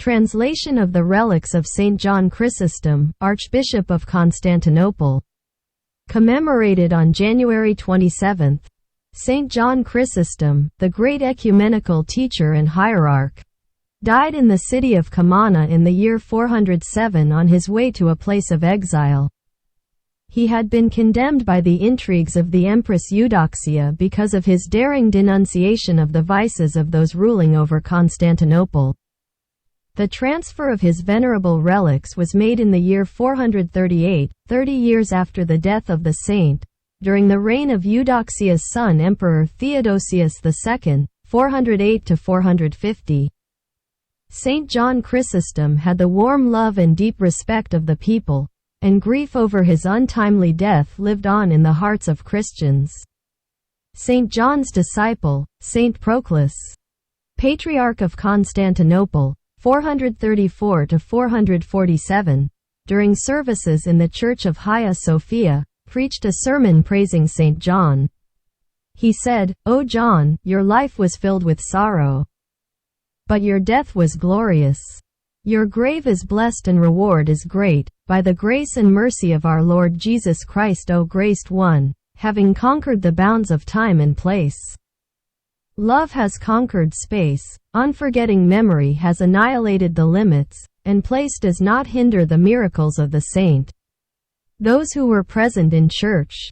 Translation of the Relics of St. John Chrysostom, Archbishop of Constantinople. Commemorated on January 27. St. John Chrysostom, the great ecumenical teacher and hierarch, died in the city of Comana in the year 407 on his way to a place of exile. He had been condemned by the intrigues of the Empress Eudoxia because of his daring denunciation of the vices of those ruling over Constantinople. The transfer of his venerable relics was made in the year 438, 30 years after the death of the saint, during the reign of Eudoxia's son Emperor Theodosius II, 408–450. St. John Chrysostom had the warm love and deep respect of the people, and grief over his untimely death lived on in the hearts of Christians. St. John's disciple, St. Proclus, Patriarch of Constantinople, 434–447, during services in the Church of Hagia Sophia, preached a sermon praising St. John. He said, "O John, your life was filled with sorrow, but your death was glorious. Your grave is blessed and reward is great, by the grace and mercy of our Lord Jesus Christ, O graced one, having conquered the bounds of time and place. Love has conquered space, unforgetting memory has annihilated the limits, and place does not hinder the miracles of the saint." Those who were present in church,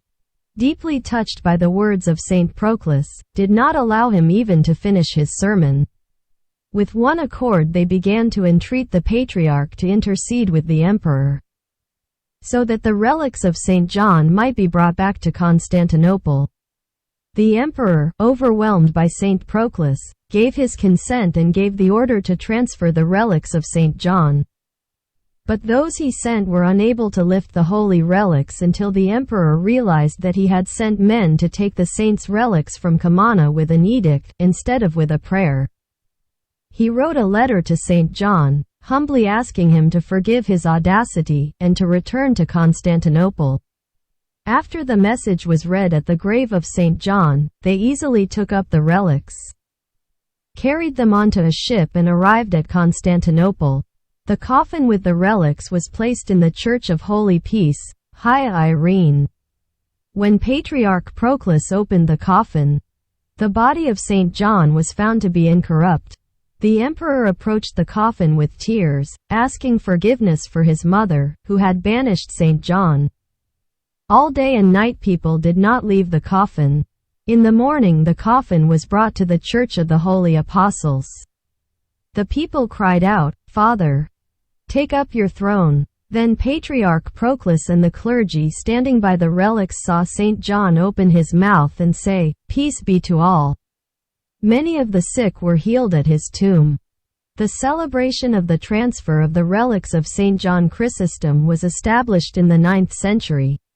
deeply touched by the words of St. Proclus, did not allow him even to finish his sermon. With one accord they began to entreat the Patriarch to intercede with the Emperor, so that the relics of St. John might be brought back to Constantinople. The Emperor, overwhelmed by St. Proclus, gave his consent and gave the order to transfer the relics of St. John. But those he sent were unable to lift the holy relics until the Emperor realized that he had sent men to take the saint's relics from Comana with an edict, instead of with a prayer. He wrote a letter to St. John, humbly asking him to forgive his audacity, and to return to Constantinople. After the message was read at the grave of St. John, they easily took up the relics, carried them onto a ship and arrived at Constantinople. The coffin with the relics was placed in the Church of Holy Peace, Hagia Irene. When Patriarch Proclus opened the coffin, the body of St. John was found to be incorrupt. The Emperor approached the coffin with tears, asking forgiveness for his mother, who had banished St. John. All day and night people did not leave the coffin. In the morning the coffin was brought to the Church of the Holy Apostles. The people cried out, "Father, take up your throne." Then Patriarch Proclus and the clergy standing by the relics saw St. John open his mouth and say, "Peace be to all." Many of the sick were healed at his tomb. The celebration of the transfer of the relics of St. John Chrysostom was established in the 9th century.